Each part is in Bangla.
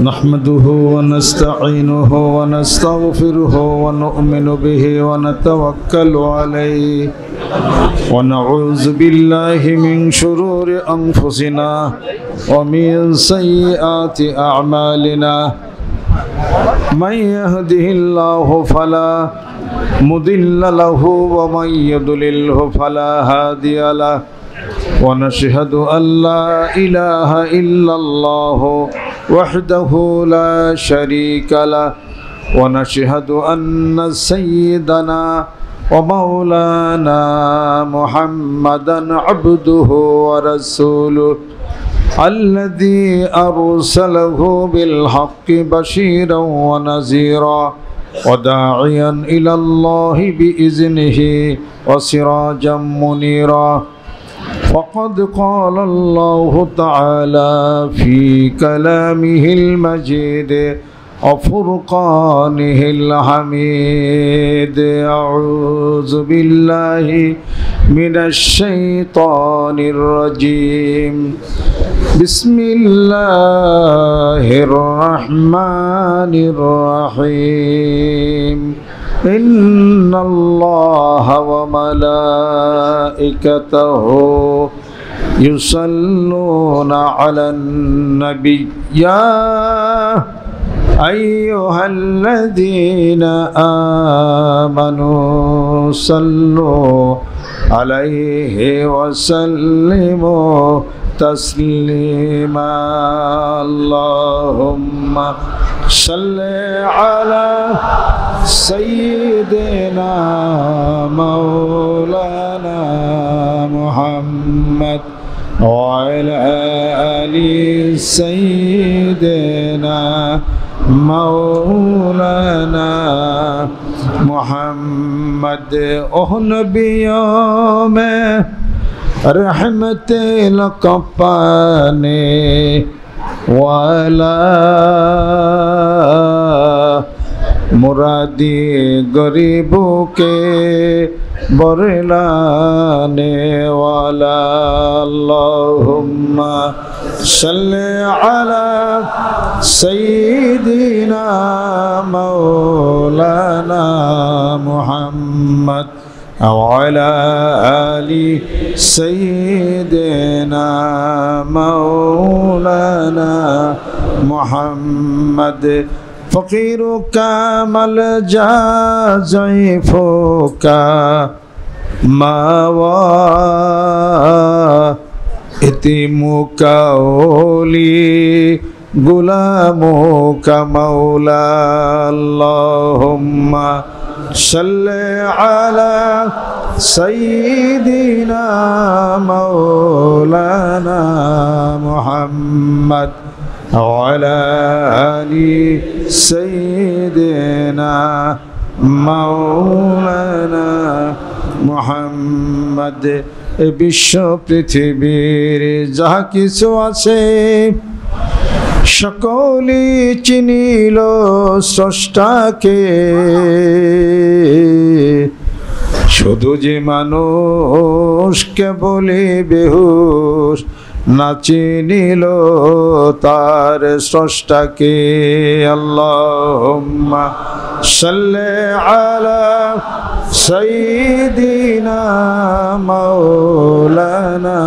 نحمده ونستعينه ونستغفره ونؤمن به ونتوكل عليه ونعوذ بالله من شرور أنفسنا ومن سيئات أعمالنا من يهده الله فلا مضل له ومن يضلله فلا هادي له ونشهد أن لا إله إلا الله وحده لا شريك له ونشهد أن سيدنا ومولانا محمدا عبده ورسوله الذي أرسله بالحق بشيرا ونذيرا وداعيا إلى الله بإذنه وسراجا منيرا فقد قال الله تعالى في كلامه المجيد وفرقانه الحميد أعوذ بالله من الشيطان الرجيم بسم الله الرحمن الرحيم إن الله وملائكته يصلون على النبي يا أيها الذين آمنوا صلوا عليه وسلموا تسليما اللهم صل على سيدنا مولانا محمد وعلى آل سيدنا مولانا محمد نبیوں میں رحمت لقپانے والا مرادی غریبوں کے برلانے والا اللہم صلی علی سیدنا مولانا محمد وعلى آل سيدنا مولانا محمد فقيرك ملجأ ضعيفك مأوى يتيمك ولي غلامك مولا اللهم صل على سيدنا مولانا محمد وعلى آل سيدنا مولانا محمد বিশ্ব পৃথিবীর যাহা কিছু আছে সকলে চিনিল স্রষ্টাকে শুধু যে মানুষ কেবলই বেহুশ না চিনিল তার স্রষ্টাকে আল্লাহুম্মা সাল্লি আলা সাইয়্যিদিনা মাওলানা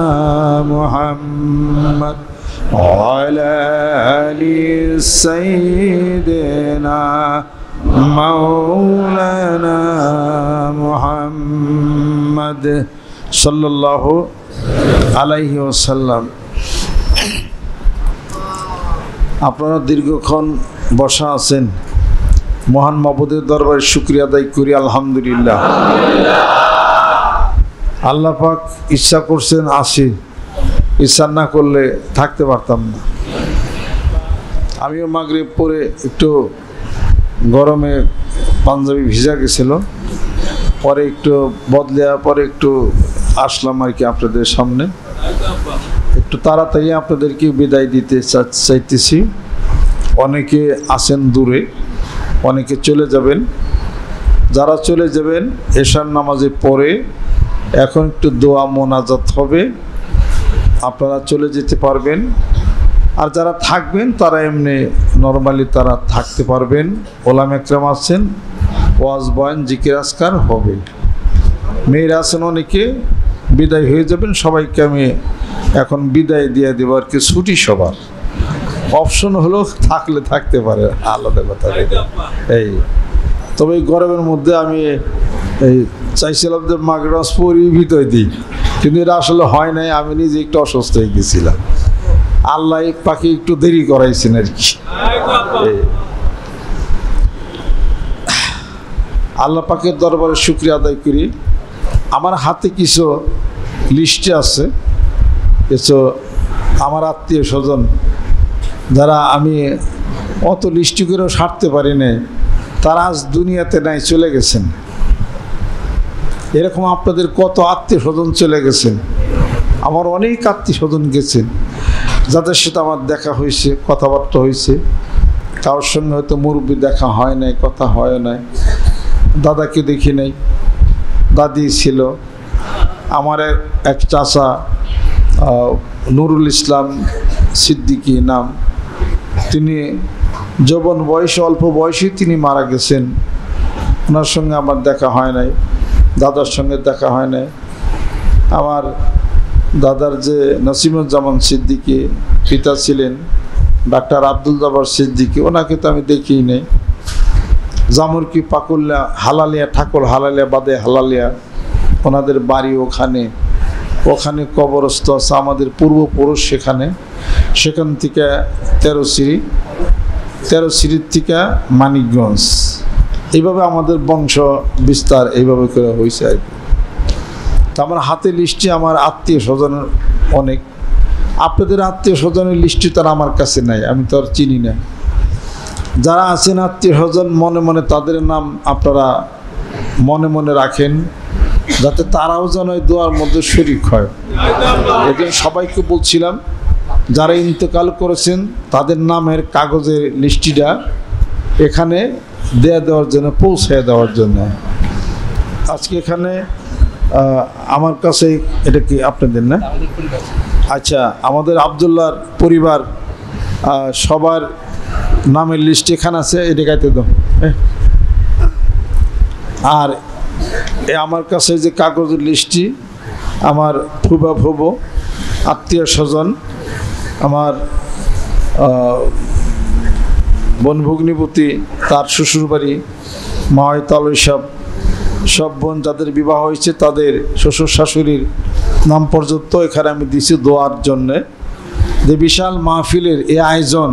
মুহাম্মদ وعلى آل سيدنا مولانا محمد صلى الله عليه وسلم আপনারা দীর্ঘক্ষণ বসা আছেন মহান মাবুদের দরবারে শুকরিয়া আদায় করি আলহামদুলিল্লাহ আল্লাহ পাক ইচ্ছা করছেন আসি ইচ্ছা না করলে থাকতে পারতাম না আমিও মাগরিব পরে একটু গরমে পাঞ্জাবি ভিজা গেছিল পরে একটু বদলে পরে একটু আসলাম আর কি আপনাদের সামনে একটু তাড়াতাড়ি আপনাদেরকে বিদায় দিতে চাইতেছি অনেকে আছেন দূরে অনেকে চলে যাবেন যারা চলে যাবেন এশার নামাজে পড়ে এখন একটু দোয়া মোনাজাত হবে আপনারা চলে যেতে পারবেন আর যারা থাকবেন তারা এমনি নরমালি তারা থাকতে পারবেন। ওলামা একরাম আছেন, ওয়াজ বয়ান জিকির আজকার হবে। মেয়েরা আছেন অনেকে, বিদায় হয়ে যাবেন। সবাইকে আমি এখন বিদায় দিয়ে দেব আর কি, ছুটি সবার। অপশন হলো থাকলে থাকতে পারে, আলাদা কথা। এই তবে এই গরমের মধ্যে আমি এই চাইছিলাম যে মাগরাজ পরি ভিতরে দিই, কিন্তু এটা আসলে হয় নাই। আমি নিজে একটু অসুস্থ হয়ে গেছিলাম, আল্লাহ পাখি একটু দেরি করাইছেন আর কি। আল্লাহ পাকের দরবারে শুকরিয়া আদায় করি। আমার হাতে কিছু লিস্টে আছে, কিছু আমার আত্মীয় স্বজন যারা আমি অত লিস্টি করেও সারতে পারি না, তারা আজ দুনিয়াতে নাই, চলে গেছেন। এরকম আপনাদের কত আত্মীয় স্বজন চলে গেছেন। আমার অনেক আত্মীয় স্বজন গেছেন, যাদের সাথে আমার দেখা হয়েছে, কথাবার্তা হয়েছে। কারোর সঙ্গে হয়তো মুরব্বী দেখা হয় নাই, কথা হয় নাই। দাদাকে দেখি নাই, দাদি ছিল। আমার এক চাচা নুরুল ইসলাম সিদ্দিকী নাম, তিনি যৌবন বয়সে, অল্প বয়সেই তিনি মারা গেছেন। ওনার সঙ্গে আমার দেখা হয় নাই, দাদার সঙ্গে দেখা হয় নাই। আমার দাদার যে নসিমুজ্জামান সিদ্দিকী পিতা ছিলেন, ডাক্তার আব্দুল জব্বার সিদ্দিকী, ওনাকে তো আমি দেখিই নেই। জামুরকি পাকুল্লা হালালিয়া, ঠাকুর হালালিয়া বাদে হালালিয়া, ওনাদের বাড়ি ওখানে। ওখানে কবরস্থ আছে আমাদের পূর্বপুরুষ সেখান থেকে 13 সিঁড়ির থেকে মানিকগঞ্জ, এইভাবে আমাদের বংশ বিস্তার এইভাবে করে হয়েছে আর কি। তা আমার হাতে লিস্টে আমার আত্মীয় স্বজনের অনেক। আপনাদের আত্মীয় স্বজনের লিস্টটি তার আমার কাছে নাই, আমি তো আর চিনি না। যারা আছেন আত্মীয় স্বজন, মনে মনে তাদের নাম আপনারা মনে মনে রাখেন, যাতে তারাও যেন এই দোয়ার মধ্যে শরীক হয়। এজন্য সবাইকে বলছিলাম, যারা ইন্তেকাল করেছেন তাদের নামের কাগজের লিস্টিটা এখানে দেওয়ার জন্য, পৌঁছে দেওয়ার জন্য। আজকে এখানে আমার কাছে, এটা কি আপনাদের না? আচ্ছা, আমাদের আবদুল্লাহর পরিবার সবার নামের লিস্ট এখানে আছে, এটা গাইতে দাও। আর আমার কাছে যে কাগজের লিস্টটি, আমার ফুবা ফুবো আত্মীয় স্বজন, আমার বোন ভগ্নিপতি, তার শ্বশুরবাড়ি, মায় তালই সব বোন যাদের বিবাহ হয়েছে তাদের শ্বশুর শাশুড়ির নাম পর্যন্ত এখানে আমি দিছি দোয়ার জন্যে। যে বিশাল মাহফিলের এই আয়োজন,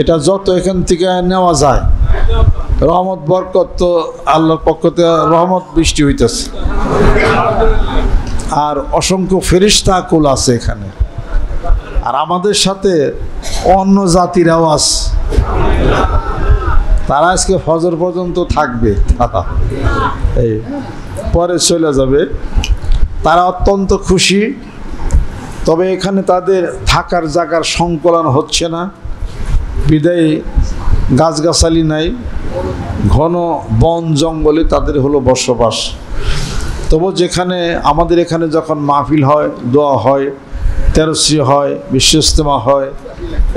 এটা যত এখান থেকে নেওয়া যায়, রহমত বরকত তো আল্লাহর পক্ষ থেকে রহমত বৃষ্টি হইতেছে। আর অসংখ্য ফেরেশতা কুল আছে এখানে। আর আমাদের সাথে অন্য জাতিরাও আছে, তারা আজকে ফজর পর্যন্ত থাকবে, এই পরে চলে যাবে। তারা অত্যন্ত খুশি। তবে এখানে তাদের থাকার জায়গার সংকলন হচ্ছে না, বিদায়ী গাছগাছালি নাই, ঘন বন জঙ্গলে তাদের হলো বসবাস। তবু যেখানে আমাদের এখানে যখন মাহফিল হয়, দোয়া হয়, 13 হয়, বিশ্ব ইজতেমা হয়,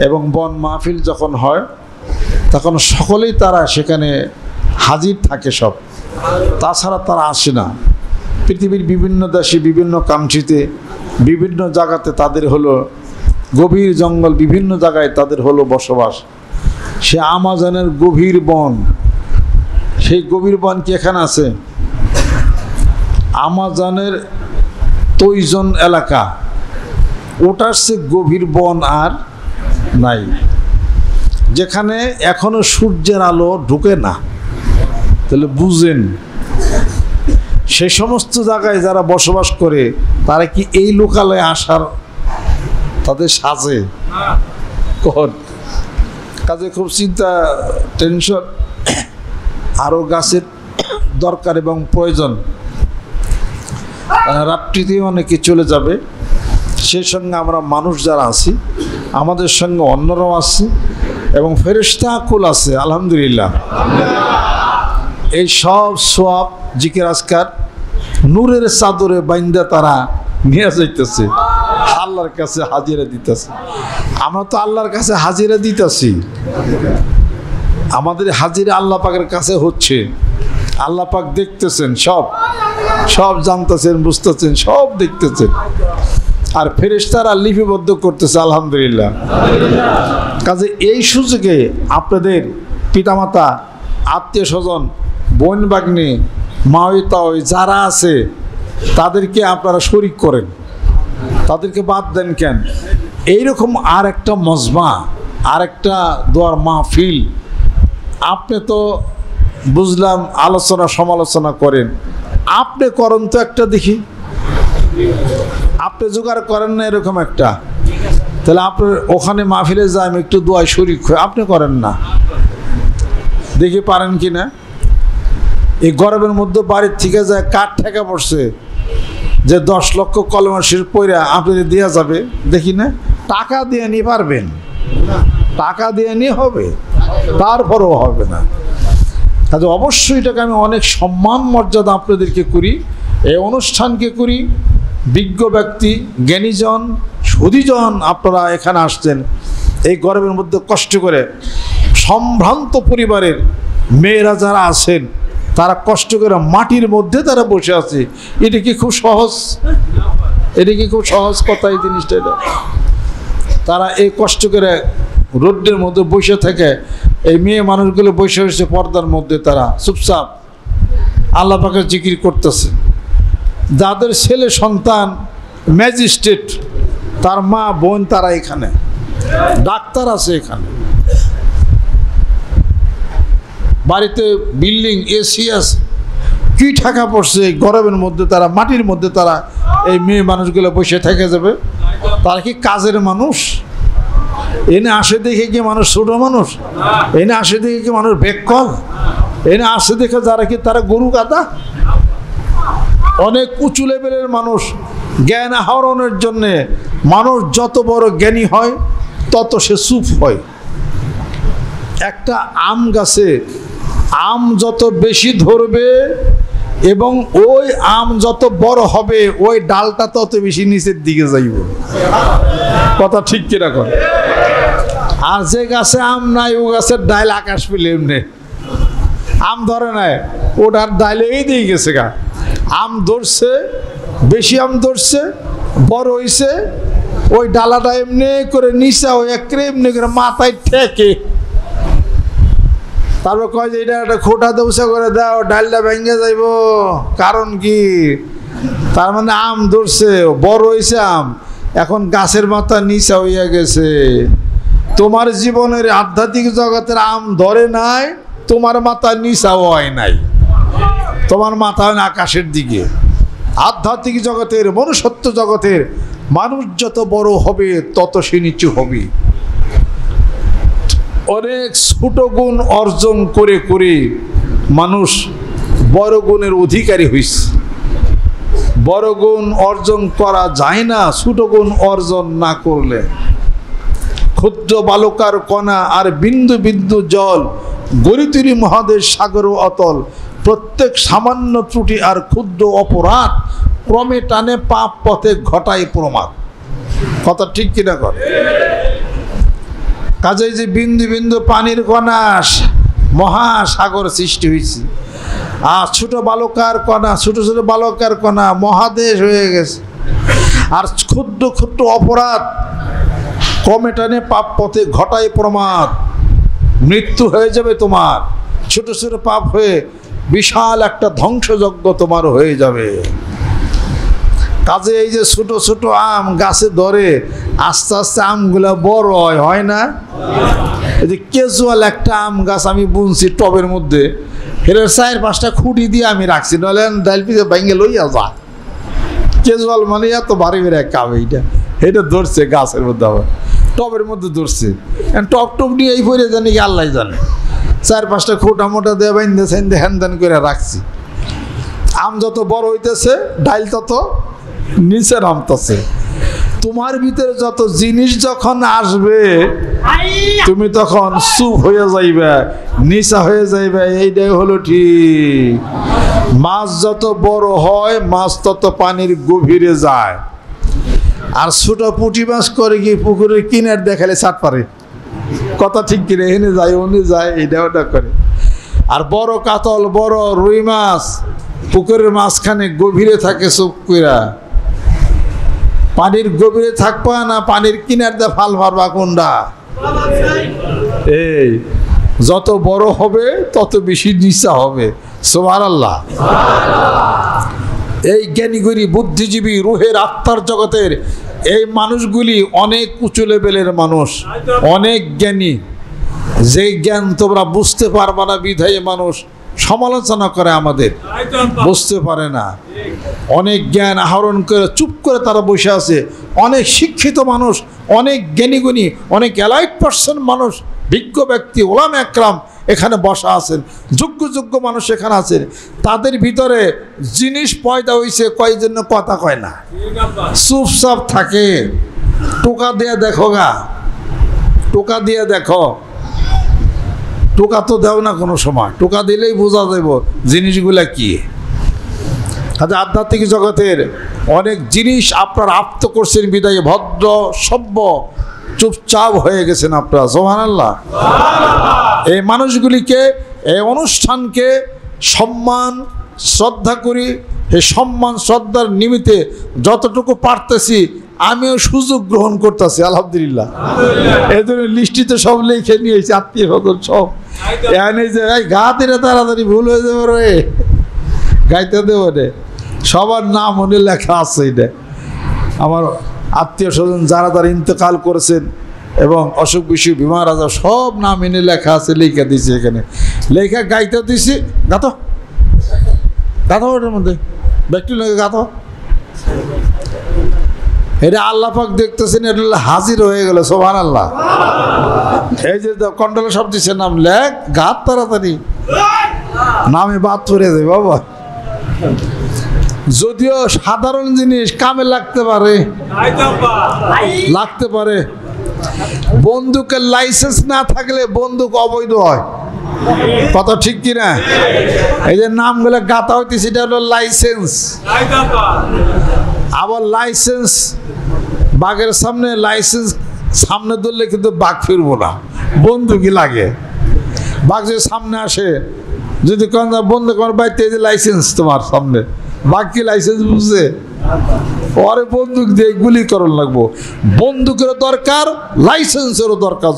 এবং বন মাহফিল যখন হয়, তখন সকলেই তারা সেখানে হাজির থাকে সব। তাছাড়া তারা আসে না। পৃথিবীর বিভিন্ন দেশে, বিভিন্ন কান্ট্রিতে, বিভিন্ন জায়গাতে তাদের হলো গভীর জঙ্গল, বিভিন্ন জায়গায় তাদের হলো বসবাস। সে আমাজনের গভীর বন, সেই গভীর বন কি এখানে আছে? আমাজনের তৈজন এলাকা, ওটার সে গভীর বন আর নাই, যেখানে এখনো সূর্যের আলো ঢুকে না। তাহলে বুঝেন, সে সমস্ত জায়গায় যারা বসবাস করে তারা কি এই লোকালয়ে আসার তাদের সাজে? কাজে খুব চিন্তা, টেনশন। আরও গাছের দরকার এবং প্রয়োজন। রাত্রিতেই অনেকে চলে যাবে, সেই সঙ্গে আমরা মানুষ যারা আছি, আমাদের সঙ্গে অন্যরাও আছে এবং ফেরেশতা কুল আছে। আলহামদুলিল্লাহ, এই সব সওয়াব জিকির আজকার নূরের চাদরে বাইন্দা তারা নিয়ে যাইতেছে, আল্লাহর কাছে হাজিরা দিতেছে। আমরা তো আল্লাহর কাছে হাজিরা দিতেছি, আমাদের হাজিরা আল্লাহ পাকের কাছে হচ্ছে। আল্লাহ পাক দেখতেছেন, সব সব জানতেছেন, বুঝতেছেন, সব দেখতেছেন। আর ফেরেশতারা লিপিবদ্ধ করতেছে, আলহামদুলিল্লাহ। কাজে এই সুযোগে আপনাদের পিতামাতা, আত্মীয় স্বজন, বোন বাগ্নে, মাওইতা যারা আছে তাদেরকে আপনারা শরীক করেন, তাদেরকে বাদ দেন কেন? এইরকম আর একটা মজমা, আর একটা দোয়ার মাহফিল আপনি তো বুঝলাম আলোচনা সমালোচনা করেন, আপনি করেন তো একটা দেখি। আপনি জোগাড় করেন না এরকম একটা, তাহলে আপনার ওখানে মাহফিলে যাই আমি একটু দোয়ায় শরীক হই, আপনি করেন না, দেখি পারেন কি না। এই গরমের মধ্যে বাড়ির থেকে যায় কাঠ ঠেকা পড়ছে যে 10 লক্ষ কলমা শরীফ পড়া আপনাদের দেওয়া যাবে, দেখি না। টাকা দিয়ে নিয়ে পারবেন, টাকা দিয়ে নিয়ে হবে, তারপরেও হবে না। কাজে অবশ্যই এটাকে আমি অনেক সম্মান মর্যাদা আপনাদেরকে করি, এই অনুষ্ঠানকে করি। বিজ্ঞ ব্যক্তি, জ্ঞানীজন, সুধীজন আপনারা এখানে আসছেন এই গরমের মধ্যে কষ্ট করে। সম্ভ্রান্ত পরিবারের মেয়েরা যারা আছেন তারা কষ্ট করে মাটির মধ্যে তারা বসে আছে। এটা কি খুব সহজ? এটা কি খুব সহজ কথা এই জিনিসটা? এটা তারা এই কষ্ট করে রোদ্রের মধ্যে বসে থাকে, এই মেয়ে মানুষগুলো বসে বসে পর্দার মধ্যে তারা চুপচাপ আল্লাহ পাকের জিকির করতেছে। যাদের ছেলে সন্তান ম্যাজিস্ট্রেট, তার মা বোন তারা এখানে, ডাক্তার আছে এখানে, বাড়িতে বিল্ডিং এসি আছে, কি ঠাকা পড়ছে এই গরমের মধ্যে তারা মাটির মধ্যে তারা এই মেয়ে মানুষগুলো বসে থেকে যাবে। তারা কি কাজের মানুষ? এনে আসে দেখে কি মানুষ ছোট মানুষ? এনে আসে দেখে কি মানুষ বেকল? এনে আসে দেখে যারা কি তারা গরু গাদা? অনেক উঁচু লেভেলের মানুষ। জ্ঞান আহরণের জন্যে মানুষ যত বড় জ্ঞানী হয় তত সে চুপ হয়। একটা আম গাছে আম যত বেশি ধরবে এবং ওই আম যত বড় হবে ওই ডালটা তত বেশি নিচের দিকে যাইব। কথা ঠিক কিরকম? আর যে গাছে আম নাই ও গাছের ডাল আকাশ পেলে এমনি আম ধরে নাই, ওটার ডাইলে এই দিয়ে গেছে গা। আম ধরছে, বেশি আম ধরছে, বড় হইছে, ওই ডালাটা এমনি করে নিচা ওই একরে এমনি করে মাথায় ঠেকে, তারপর কয় যে এটা একটা খোটা দৌসা করে দাও, ডালটা ভেঙে যাইব। কারণ কি? তার মানে আম ধরছে, বড় হয়েছে আম, এখন গাছের মাথা নিচা হইয়া গেছে। তোমার জীবনের আধ্যাত্মিক জগতের আম ধরে নাই, তোমার মাথা নিচাও হয় নাই, তোমার মাথা হয় আকাশের দিকে। আধ্যাত্মিক জগতের, মনুষ্যত্ব জগতের মানুষ যত বড় হবে তত সে নিচু হবে। অনেক ছোট গুণ অর্জন করে করে মানুষ বড় গুণের অধিকারী হইছে। বড় গুণ অর্জন করা যায় না ছোট গুণ অর্জন না করলে। ক্ষুদ্র বালকার কণা আর বিন্দু বিন্দু জল, গরিতুরি মহাদেশ সাগর অতল। প্রত্যেক সামান্য ত্রুটি আর ক্ষুদ্র অপরাধ ক্রমে টানে পাপ পথে ঘটায় প্রমাদ। কথা ঠিক কিনা করে? কাজেই যে বিন্দু বিন্দু পানির কণা মহাসাগর সৃষ্টি হয়েছে, আর ছোট বালকার কণা, ছোট ছোট বালকার কণা মহাদেশ হয়ে গেছে। আর ক্ষুদ্র ক্ষুদ্র অপরাধ ক্রমে টানে পাপ পথে ঘটায় প্রমাদ। মৃত্যু হয়ে যাবে তোমার, ছোট ছোট পাপ হয়ে বিশাল একটা ধ্বংসযজ্ঞ তোমার হয়ে যাবে। কাজে এই যে ছোট ছোট আম গাছে ধরে, আস্তে আস্তে আমগুলা বড় হয় না? এই যে ক্যাজুয়াল একটা আম গাছ আমি বুনছি টবের মধ্যে, এর 4-5টা খুঁটি দিয়ে আমি রাখছি, নাহলে ডাল পিছে ভেঙে লইয়া যা। ক্যাজুয়াল মানে এত ভারী বেড়ে কাম, এটা ধরছে গাছের মধ্যে, আবার টবের মধ্যে ধরছে। টপ টপ নিয়ে এই পরে জানি কি আল্লাহ জানে, 4-5টা খোটা মোটা দিয়ে বাইন্দে হ্যান ধ্যান করে রাখছি। আম যত বড় হইতেছে ডাইল তত নিচে নামতেছে। তোমার ভিতরে যত জিনিস যখন আসবে তুমি তখন চুপ হয়ে যাইবে, নিচা হয়ে যাইবে। এইটাই হলো ঠিক। মাছ যত বড় হয় মাছ তত পানির গভীরে যায়। আর ছোট পুঁটি মাছ করে কি পুকুরের কিনার দেখালে ছাট পারে, কথা ঠিক কিনে এনে যায় ওনে যায় এটা ওটা করে। আর বড় কাতল বড় রুই মাছ পুকুরের মাঝখানে গভীরে থাকে চুপ কইরা, পানির গভীরে থাকবা না পানির কিনার দিয়ে ফাল মারবা কোনটা? এই যত বড় হবে তত বেশি নিচা হবে। সুবহানাল্লাহ। এই জ্ঞানীগুলি বুদ্ধিজীবী রুহের আত্মার জগতের এই মানুষগুলি অনেক উঁচু লেভেলের মানুষ, অনেক জ্ঞানী। যে জ্ঞান তোমরা বুঝতে পারবা না বিধায় মানুষ সমালোচনা করে, আমাদের বুঝতে পারে না। অনেক জ্ঞান আহরণ করে চুপ করে তারা বসে আছে। অনেক শিক্ষিত মানুষ, অনেক জ্ঞানীগুণী, অনেক এলাইট পার্সন মানুষ, বিজ্ঞ ব্যক্তি, ওলামা একরাম এখানে বসা আছেন, যোগ্য যোগ্য মানুষ এখানে আছেন। তাদের ভিতরে জিনিস পয়দা হয়েছে কয় জন্য কথা কয় না, চুপচাপ থাকে। টোকা দিয়ে দেখো গা, টোকা দিয়ে দেখো। টোকা তো দেও না কোনো সময়, টোকা দিলেই বোঝা যাব জিনিসগুলা কি। আধ্যাত্মিক জগতের অনেক জিনিস আপনার আপ্ত করছেন বিদায় ভদ্র সভ্য চুপচাপ হয়ে গেছেন আপনারা। সুবহানাল্লাহ। এই মানুষগুলিকে, এই অনুষ্ঠানকে সম্মান শ্রদ্ধা করি। এই সম্মান শ্রদ্ধার নিমিত্তে যতটুকু পারতেছি আমিও সুযোগ গ্রহণ করতেছি, আলহামদুলিল্লাহ। এই জন্য লিস্টিতে সব লিখে নিয়েছি, আত্মীয় স্বজন সব এনে যে গা দিলে তাড়াতাড়ি ভুল হয়ে যাবে রে, গাইতে দেবো রে। সবার নাম মনে লেখা আছে। এটা আমার আত্মীয় স্বজন যারা তারা ইন্তেকাল করেছেন এবং অসুখ বিসুখ বিমার আজার সব নাম এনে লেখা আছে, লেখা দিয়েছি এখানে, লেখা গাইতে দিয়েছি। গাতো গাতো ওটার মধ্যে ব্যক্তি লেখা গাতো। এটা আল্লাহ পাক দেখতেছেন, এটা হাজির হয়ে গেল। সুবহানাল্লাহ। এই যে কন্ট্রোলে সব দিচ্ছে নাম লেখ, গাত তাড়াতাড়ি নামে বাদ পড়ে যায় বাবা। যদিও সাধারণ জিনিস কামে লাগতে পারে, লাগতে পারে। বন্দুকের লাইসেন্স না থাকলে বন্দুক অবৈধ হয়, কথা ঠিক কিনা? এই যে নামগুলো গাতা হইতেছে, এটা হলো লাইসেন্স। আবার লাইসেন্স বাঘের সামনে, লাইসেন্স সামনে ধরলে কিন্তু বাঘ ফিরবো না, বন্দুকই লাগে। বাঘ যদি সামনে আসে, যদি কোন বন্ধু তোমার বাড়িতে যে লাইসেন্স তোমার সামনে, বাঘ কি লাইসেন্স বুঝছে? পরে বন্দুক দিয়ে গুলি করণ লাগবো। বন্দুকেরও দরকার, লাইসেন্সেরও দরকার।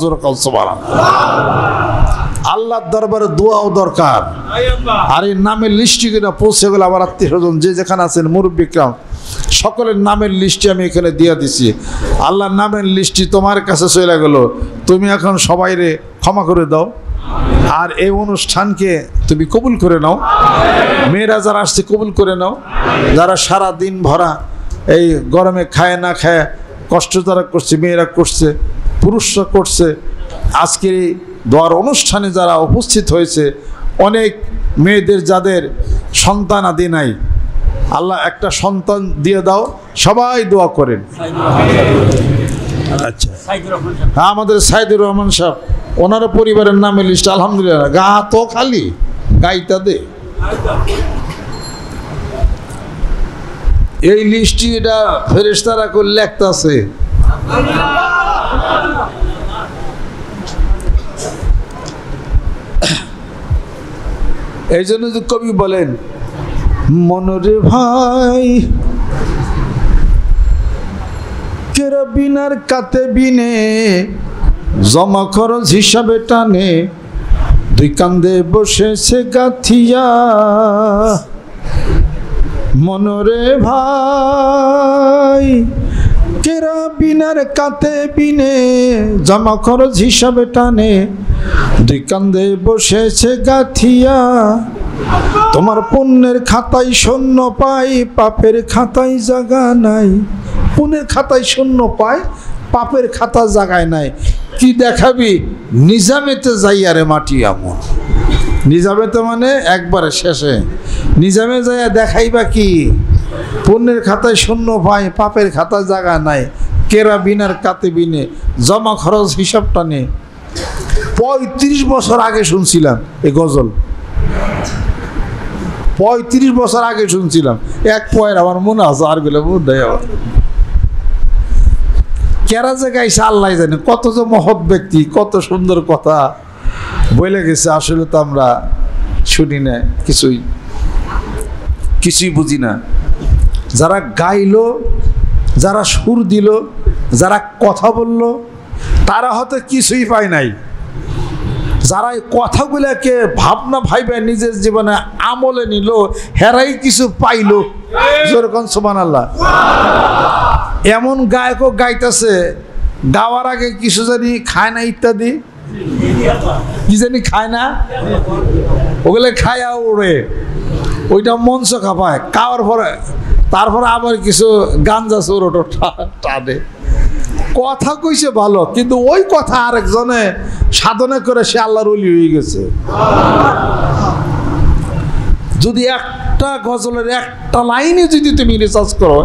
আল্লাহর দরবারে দোয়াও দরকার। আর এই নামের লিস্টে কিনা পৌঁছে গেলে আমার আত্মীয় স্বজন যে যেখানে আছেন, মুরব্বিকরাম সকলের নামের লিস্টে আমি এখানে দিয়ে দিছি। আল্লাহর নামের লিস্টটি তোমার কাছে চলে গেল, তুমি এখন সবাইরে ক্ষমা করে দাও। আর এই অনুষ্ঠানকে তুমি কবুল করে নাও। মেয়েরা যারা আসছে কবুল করে নাও। যারা সারা দিন ভরা এই গরমে খায় না খায় কষ্ট যারা করছে, মেয়েরা করছে, পুরুষরা করছে, আজকের এই দোয়ার অনুষ্ঠানে যারা উপস্থিত হয়েছে, অনেক মেয়েদের যাদের সন্তান আদি নাই, আল্লাহ একটা সন্তান দিয়ে দাও। সবাই দোয়া করেন। আচ্ছা, আমাদের সাইদুর রহমান সাহেব, ওনার পরিবারের নামের লিস্ট আলহামদুলিল্লাহ। গা তো খালি গাইতা দে এই লিস্টটি, এটা ফেরেশতারা করে লেখতাছে। এই জন্য যে কবি বলেন, মনরে ভাই কেরা বিনার কাতে বিনে জমা খরচ হিসাবে টানে, দুই কান্দে বসেছে গাথিয়া। মনরে ভাই কেরা বিনার কাতে বিনে জমা খরচ হিসাবে টানে, দুই কান্দে বসেছে গাথিয়া। তোমার পুণ্যের খাতায় শূন্য পাই, পাপের খাতায় জায়গা নাই। পুণ্যের খাতায় শূন্য পায়, পাপের খাতা জায়গায় নাই। কি দেখাবি? নিজামেতে যাইয়ারে মাটি আমন। নিজামেতে মানে একবারে শেষে। নিজামে যাইয়া দেখাইবা কি? পুণ্যের খাতায় শূন্য পাই, পাপের খাতায় জায়গা নাই। কেরা বিনার কাতে বিনে জমা খরচ হিসাবটা নে। 35 বছর আগে শুনছিলাম এই গজল, 35 বছর আগে শুনছিলাম। এক পয়ের আমার মনে আছে, আর গুলো মনে নেই আমার। কেরা যে গাইছে আল্লাহ জানে, কত যে মহৎ ব্যক্তি, কত সুন্দর কথা বলে গেছে, আসলে তো আমরা শুনি না, কিছুই বুঝি না। যারা গাইলো, যারা সুর দিল, যারা কথা বলল, তারা হয়তো কিছুই পায় নাই। যারা এই কথাগুলোকে ভাবনা ভাইবে নিজের জীবনে আমলে নিল, হেরাই কিছু পাইল। যেরকম সুবহানাল্লাহ। এমন গায়কও গাইতেছে, গাওয়ার আগে কিছু জানি খায় না, ইত্যাদি কি জানি খায় না, ওগুলো খায়া ওড়ে, ওইটা মঞ্চ খাপায়, খাওয়ার পরে তারপরে আবার কিছু গাঞ্জা চোরটো টানে। কথা কইছে ভালো, কিন্তু ওই কথা আরেকজনে সাধনা করে সে আল্লাহর ওলি হয়ে গেছে। যদি একটা গজলের একটা লাইনে যদি তুমি রিসার্চ করো,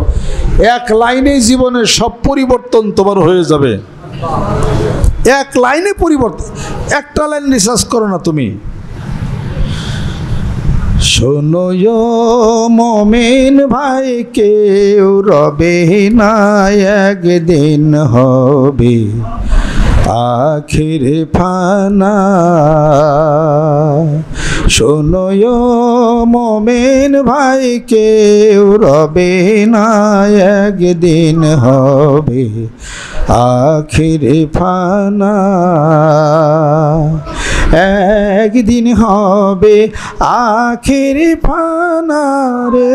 এক লাইনে জীবনের সব পরিবর্তন তোমার হয়ে যাবে। এক লাইনে পরিবর্তন, একটা লাইন রিসার্চ করো না তুমি। শোনো মুমিন ভাই, কেউ রবে না, একদিন হবে আখির ফানা। শোনো মুমিন ভাই, কেউ রবে না, একদিন হবে আখির ফানা। একদিন হবে আখির ফানা রে,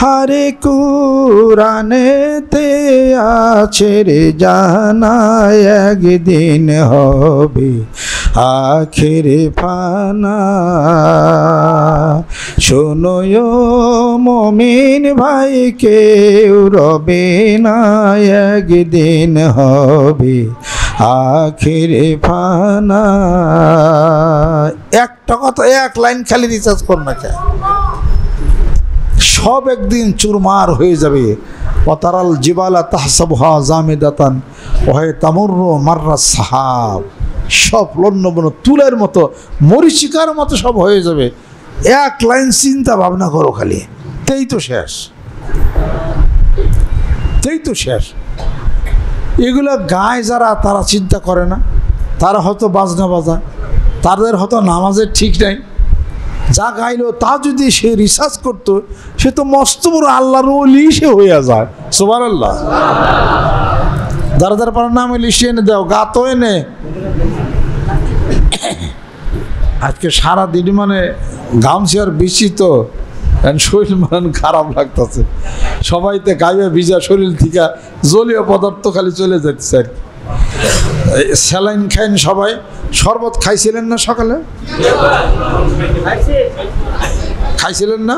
হরে কুরানেতে আছে রে জানা, একদিন হবে আখির ফানা। শোনো মুমিন ভাই, কেউ রবে না, একদিন হবে আখির ফানা। একটা কথা, এক লাইন খালি রিসার্চ কর না, সব একদিন চুরমার হয়ে যাবে। ওয়াতারাল জিবালা তাহসাবুহা জামিদাতান ওয়া হিয়া তামুররু মাররা সাহাব। সব লন্নবন তুলের মতো, মরিচিকার মতো সব হয়ে যাবে। এক লাইন চিন্তা ভাবনা করো খালি, তেই তো শেষ। এগুলো গায় যারা, তারা চিন্তা করে না। তারা হয়তো বাজনা বাজায়, তাদের হয়তো নামাজের ঠিক নাই। যা গাইলো তা যদি সে রিসার্চ করতো, সে তো মস্ত বড় আল্লাহর ওলি সে হইয়া যায়। সুবহানাল্লাহ। যারা পারার নাম লিস্টে এনে দাও, গা তো এনে। আজকে সারাদিন মানে গামছি আর বেশি, তো শরীর মানে খারাপ লাগতেছে। সবাইতে গায়ে ভিজা শরীর থেকে জলীয় পদার্থ খালি চলে যাচ্ছে আর কি। স্যালাইন খাইন সবাই। শরবত খাইছিলেন না সকালে? খাইছিলেন না?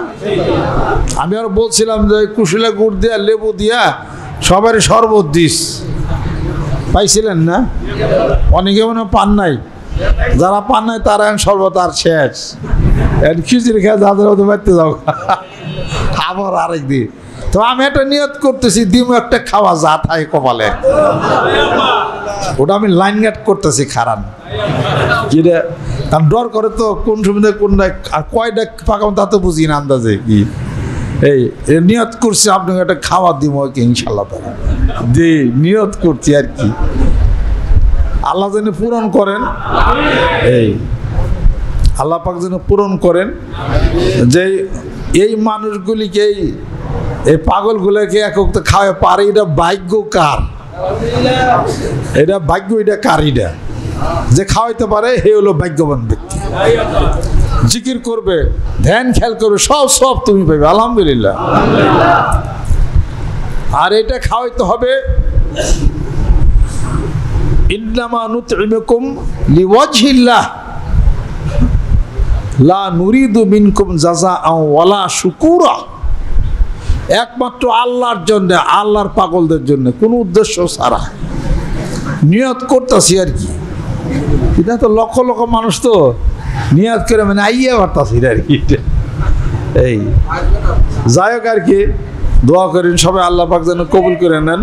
আমি আর বলছিলাম যে কুশলা গুড় দিয়া, লেবু দিয়া সবারই শরবত দিস, পাইছিলেন না? অনেকে মনে পান নাই। যারা পান নাই তারা শরবত আর শেষ। খিচুড়ি খেয়ে যাদের হতে পারতে যাও আবার আরেকদিন। তো আমি একটা নিয়ত করতেছি, দিমু একটা খাওয়া যা থাকে কপালে। ওটা আমি লাইন গার্ড করতেছি খারান, যেটা কারণ ডর করে তো, কোন সময় কোনটা আর কয়টা পাকাম তা তো বুঝি না আন্দাজে কি। এই নিয়ত করছি আপনাকে একটা খাওয়া দিব কি ইনশাল্লাহ, তারা দি নিয়ত করছি আর কি। আল্লাহ যেন পূরণ করেন, এই আল্লাহ পাক যেন পূরণ করেন। যে এই মানুষগুলিকে, এই পাগলগুলোকে একক তো খাওয়া পারে, এটা ভাগ্য কার? এটা ভাগ্য, এটা কার? এটা যে খাওয়াইতে পারে হে হলো ভাগ্যবান ব্যক্তি। জিকির করবে, ধ্যান খেয়াল করবে, সব তুমি পাবে। আলহামদুলিল্লাহ। আর এটা খাওয়াইতে হবে ইন্নামা নুতইমুকুম লিওয়াজহিল্লাহ লা নুরিদু মিনকুম জাযাআন ওয়ালা শুকুরা। একমাত্র আল্লাহর জন্য, আল্লাহর পাগলদের জন্য, কোনো উদ্দেশ্য ছাড়া নিয়ত করতেছি আর কি। এটা তো লক্ষ লক্ষ মানুষ তো নিয়ত করে মানে আইয়া পারতাছি আর কি। এই যাই হোক আর কি, দোয়া করেন সবাই, আল্লাহ পাক যেন কবুল করে নেন।